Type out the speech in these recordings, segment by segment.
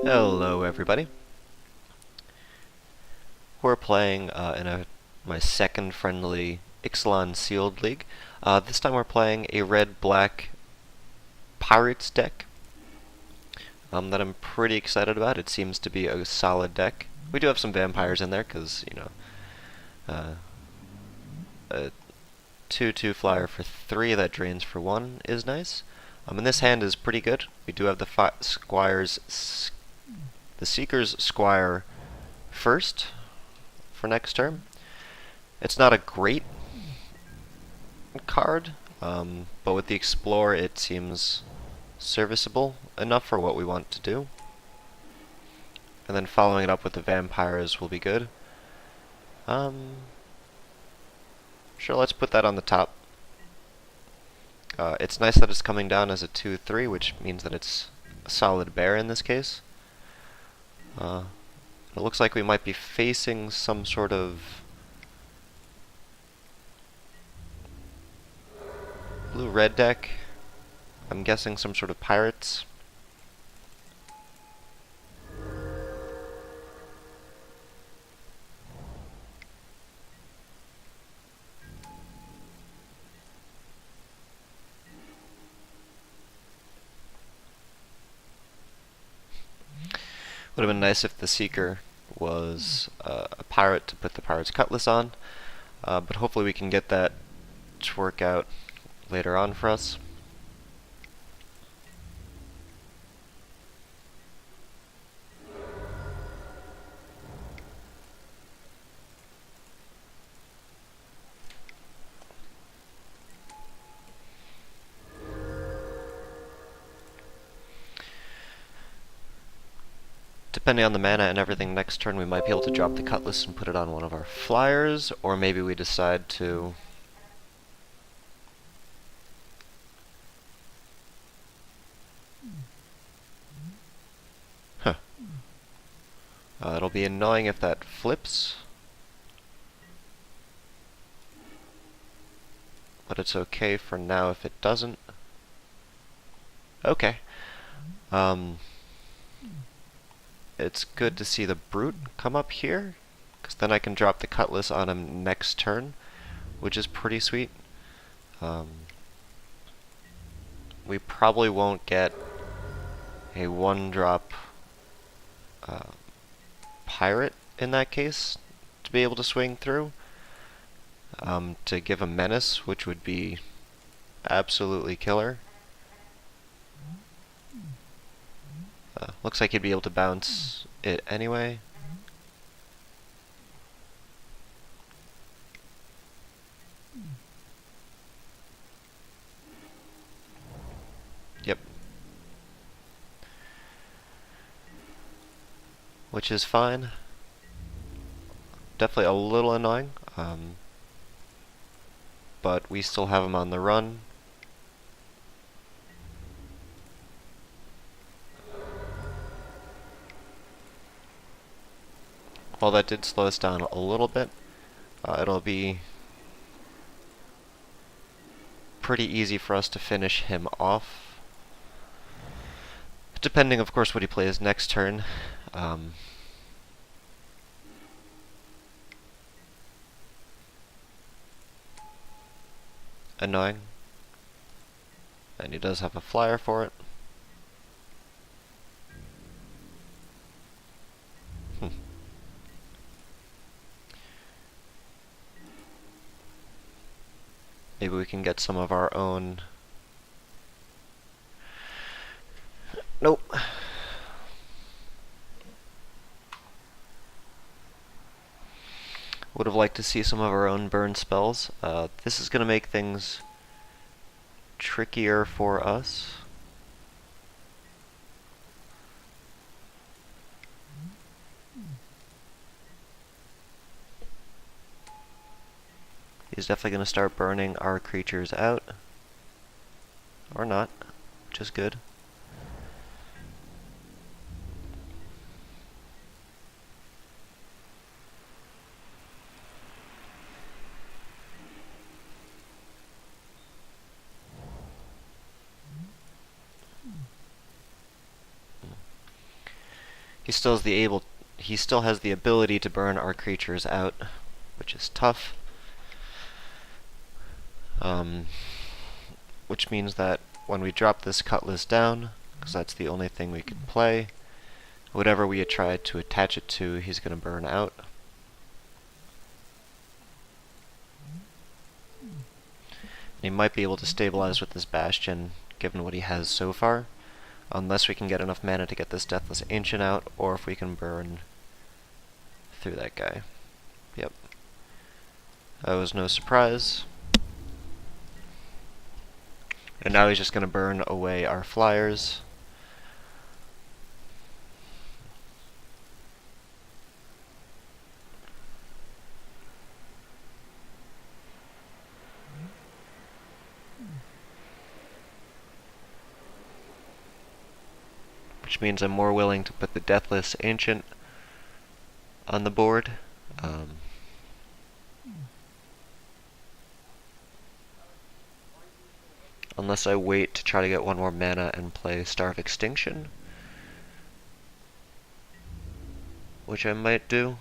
Hello everybody. We're playing my second friendly Ixalan Sealed League. This time we're playing a red-black Pirates deck that I'm pretty excited about. It seems to be a solid deck. We do have some vampires in there because, uh, a 2/2 flyer for 3 that drains for 1 is nice. And this hand is pretty good. We do have the Seeker's Squire first for next turn. It's not a great card, but with the Explorer it seems serviceable enough for what we want to do. And then following it up with the Vampires will be good. Sure, let's put that on the top. It's nice that it's coming down as a 2/3, which means that it's a solid bear in this case. It looks like we might be facing some sort of blue-red deck. I'm guessing some sort of pirates. Would have been nice if the Seeker was a pirate to put the Pirate's Cutlass on, but hopefully we can get that to work out later on for us. Depending on the mana and everything next turn, we might be able to drop the Cutlass and put it on one of our flyers, or maybe we decide to it'll be annoying if that flips, but it's okay for now if it doesn't. Okay. It's good to see the Brute come up here, because then I can drop the Cutlass on him next turn, which is pretty sweet. We probably won't get a 1-drop pirate in that case to be able to swing through, to give a menace, which would be absolutely killer. Looks like he'd be able to bounce it anyway. Yep. Which is fine. Definitely a little annoying, but we still have him on the run. While that did slow us down a little bit, it'll be pretty easy for us to finish him off. Depending, of course, what he plays next turn. Annoying. And he does have a flyer for it. Maybe we can get some of our own. Nope. Would have liked to see some of our own burn spells. This is going to make things trickier for us. He's definitely going to start burning our creatures out. Or not, which is good. He still has the ability to burn our creatures out, which is tough. Which means that when we drop this Cutlass down, because that's the only thing we can play, whatever we try to attach it to, he's going to burn out. And he might be able to stabilize with this Bastion, given what he has so far, unless we can get enough mana to get this Deathless Ancient out, or if we can burn through that guy. Yep. That was no surprise. And now he's just going to burn away our flyers. Which means I'm more willing to put the Deathless Ancient on the board. Unless I wait to try to get one more mana and play Star of Extinction, which I might do.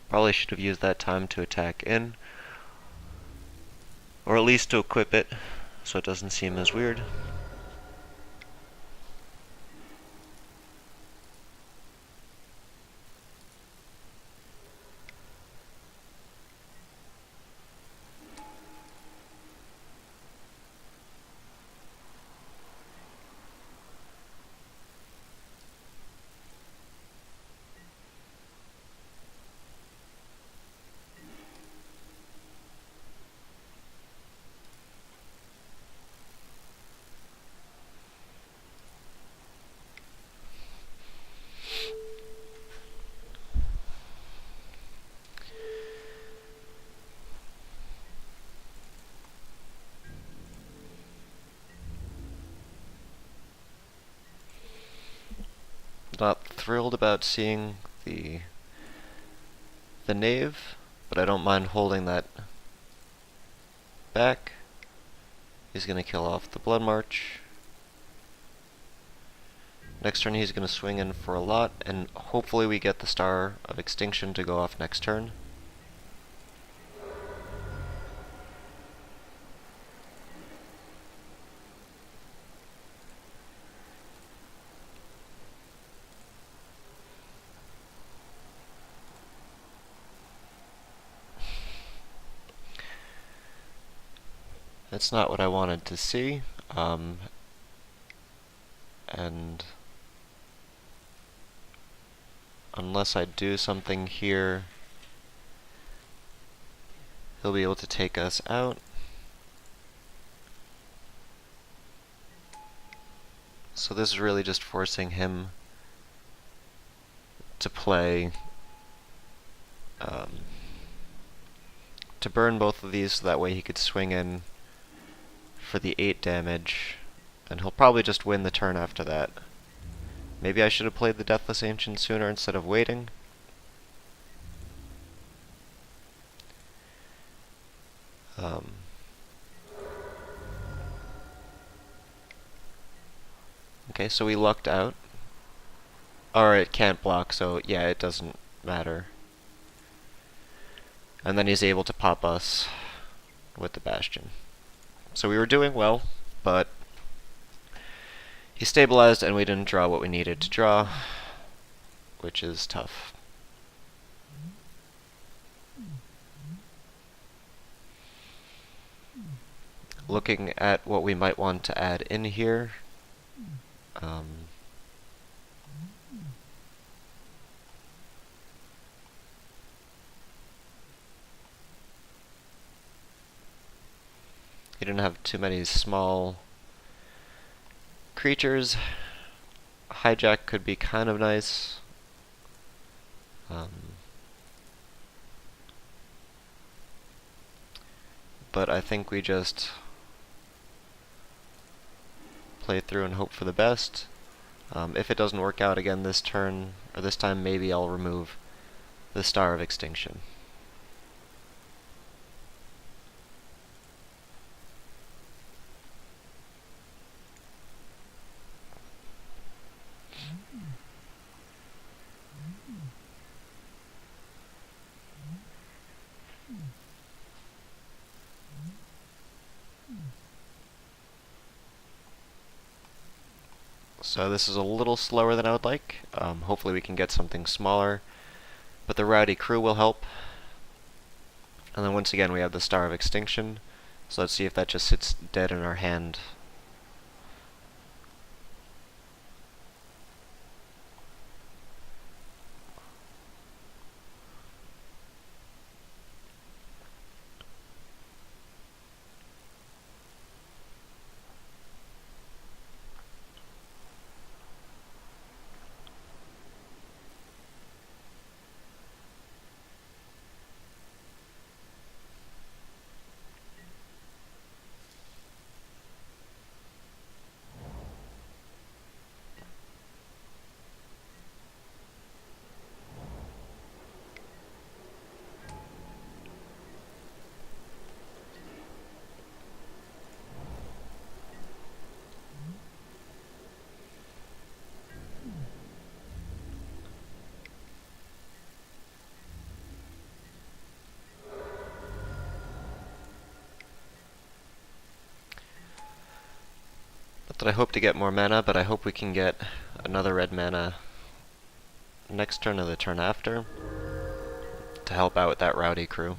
Probably should have used that time to attack in, or at least to equip it, so it doesn't seem as weird. Not thrilled about seeing the knave, but I don't mind holding that back. He's going to kill off the Blood March. Next turn he's going to swing in for a lot, and hopefully we get the Star of Extinction to go off next turn. That's not what I wanted to see, and unless I do something here, he'll be able to take us out. So this is really just forcing him to play, to burn both of these so that way he could swing in for the 8 damage, and he'll probably just win the turn after that. Maybe I should have played the Deathless Ancient sooner instead of waiting. Okay, so we lucked out. Or it can't block, so yeah, it doesn't matter. And then he's able to pop us with the Bastion. So we were doing well, but he stabilized and we didn't draw what we needed to draw, which is tough. Looking at what we might want to add in here, he didn't have too many small creatures. Hijack could be kind of nice. But I think we just play through and hope for the best. If it doesn't work out again this turn, or this time, maybe I'll remove the Star of Extinction. So this is a little slower than I would like. Hopefully we can get something smaller, but the Rowdy Crew will help. And then once again we have the Star of Extinction, so let's see if that just sits dead in our hand. Not that I hope to get more mana, but I hope we can get another red mana next turn or the turn after to help out with that Rowdy Crew.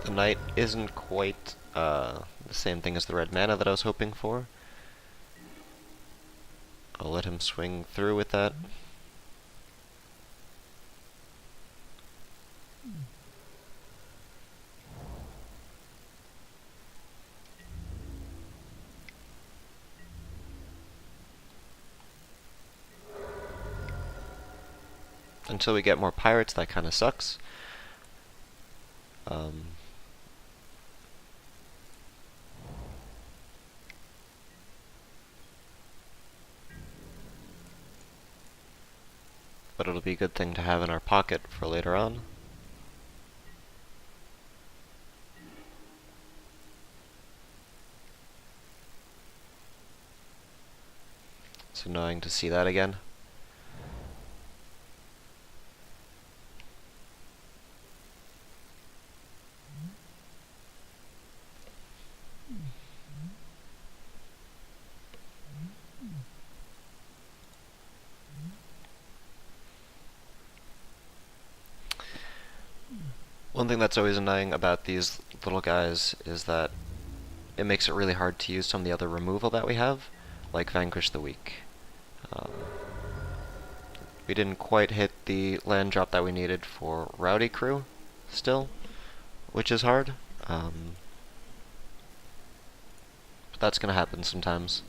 The Knight isn't quite the same thing as the red mana that I was hoping for. I'll let him swing through with that. Until we get more pirates, that kind of sucks. But it'll be a good thing to have in our pocket for later on. It's annoying to see that again. One thing that's always annoying about these little guys is that it makes it really hard to use some of the other removal that we have, like Vanquish the Weak. We didn't quite hit the land drop that we needed for Rowdy Crew still, which is hard. But that's gonna happen sometimes.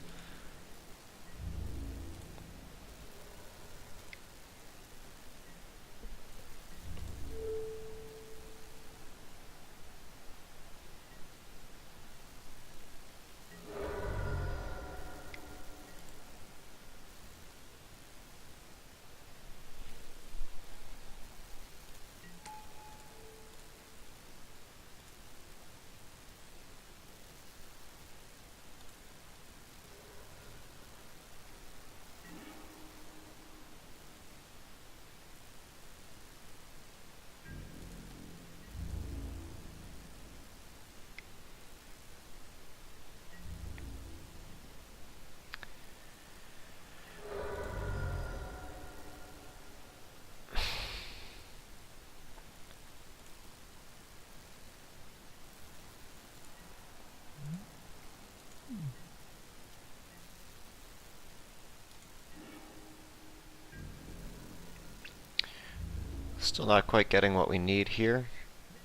Still not quite getting what we need here,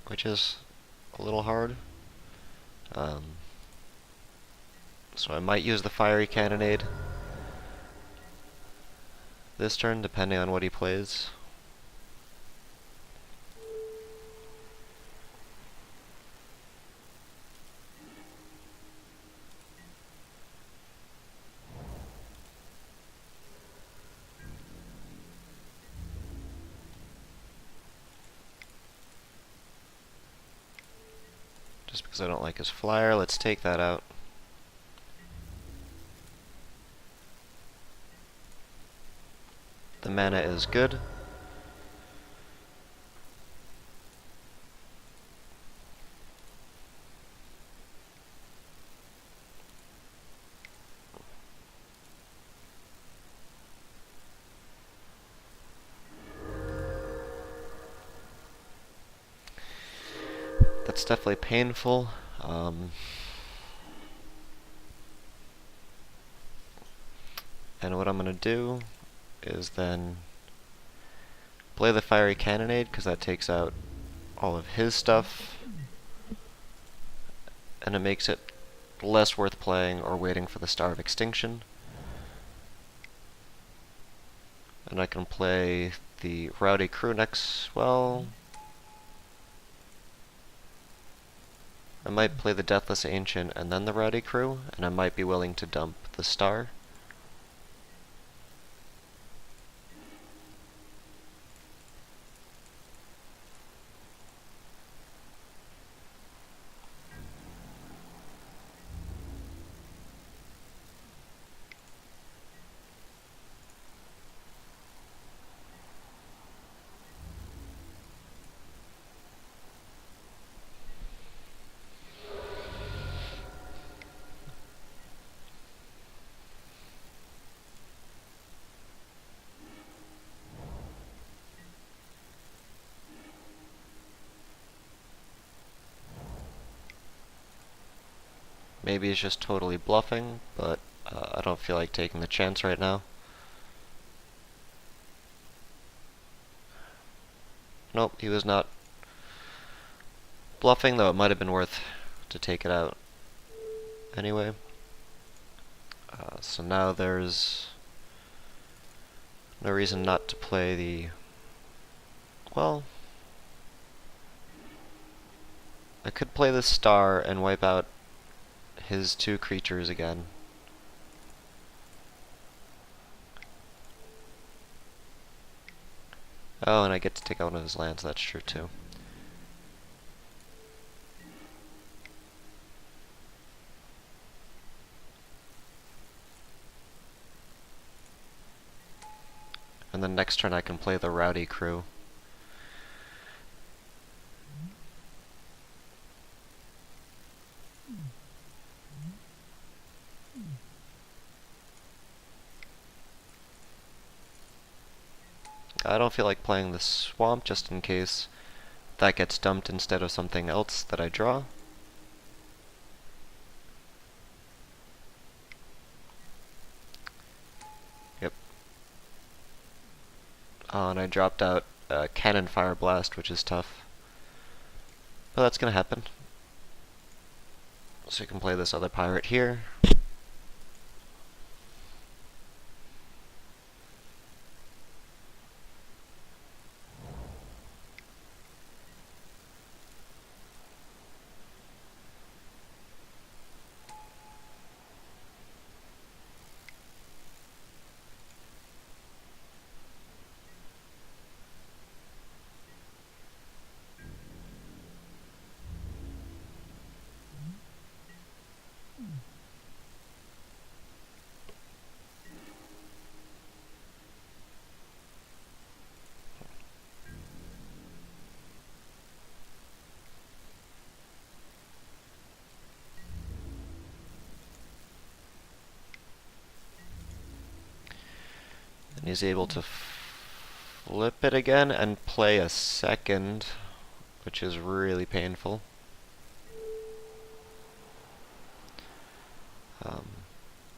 which is a little hard. So I might use the Fiery Cannonade. this turn, depending on what he plays. Just because I don't like his flyer, let's take that out. The mana is good. That's definitely painful. And what I'm going to do is then play the Fiery Cannonade, because that takes out all of his stuff, and it makes it less worth playing or waiting for the Star of Extinction. And I can play the Rowdy Crew next. Well, I might play the Deathless Ancient and then the Rowdy Crew, and I might be willing to dump the Star. Maybe he's just totally bluffing, but I don't feel like taking the chance right now. Nope, he was not bluffing, though it might have been worth to take it out anyway. So now there's no reason not to play the... Well, I could play the Star and wipe out his two creatures again. Oh, and I get to take out one of his lands, that's true too. And then next turn I can play the Rowdy Crew. I don't feel like playing the Swamp just in case that gets dumped instead of something else that I draw. Yep. Oh, and I dropped out Cannon Fire Blast, which is tough. But that's gonna happen. So you can play this other pirate here. And he's able to flip it again and play a second, which is really painful.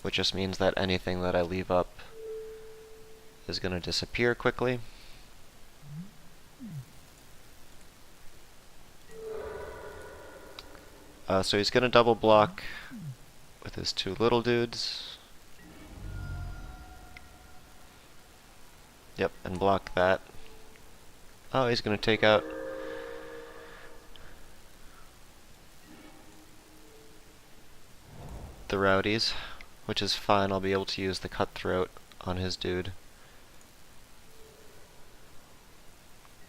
Which just means that anything that I leave up is going to disappear quickly. So he's going to double block with his two little dudes. Yep, and block that. Oh, he's gonna take out the rowdies, which is fine. I'll be able to use the cutthroat on his dude.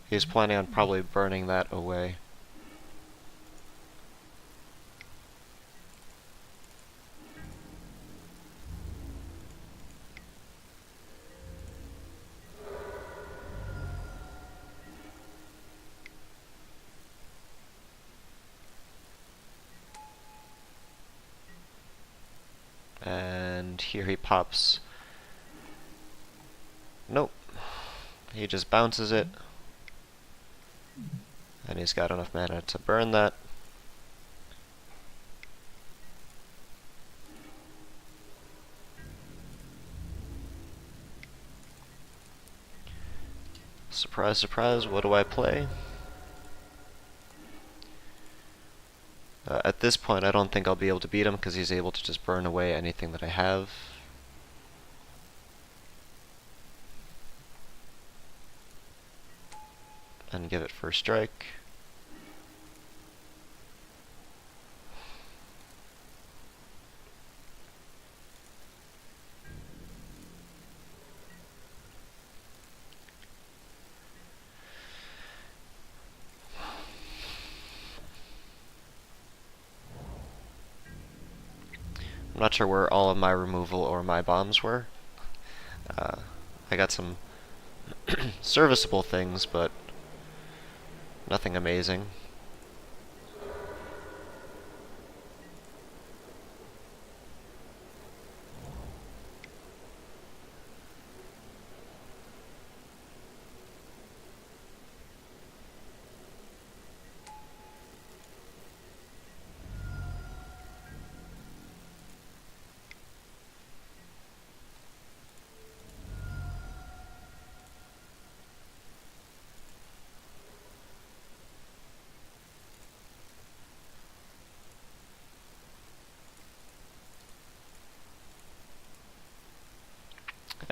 He's planning on probably burning that away. And here he pops. Nope. He just bounces it. And he's got enough mana to burn that. Surprise, surprise, what do I play? At this point, I don't think I'll be able to beat him because he's able to just burn away anything that I have. And give it first strike. I'm not sure where all of my removal or my bombs were. I got some serviceable things, but nothing amazing.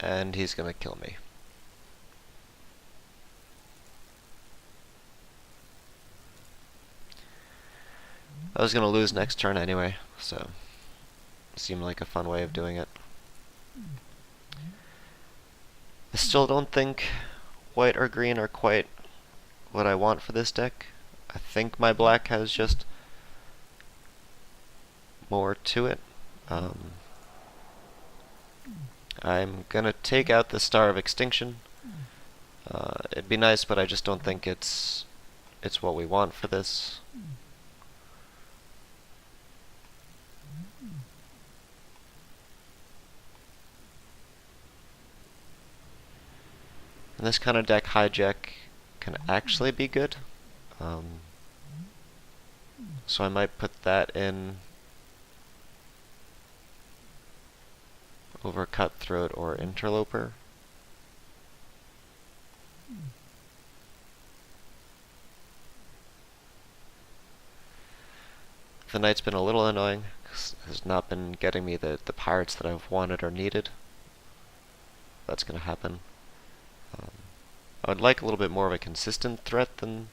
And he's gonna kill me. I was gonna lose next turn anyway, so it seemed like a fun way of doing it. I still don't think white or green are quite what I want for this deck. I think my black has just more to it. I'm gonna take out the Star of Extinction. It'd be nice, but I just don't think it's what we want for this. And this kind of deck, hijack, can actually be good. So I might put that in over Cutthroat or Interloper. The Knight's been a little annoying, 'cause has not been getting me the pirates that I've wanted or needed. That's gonna happen. I would like a little bit more of a consistent threat than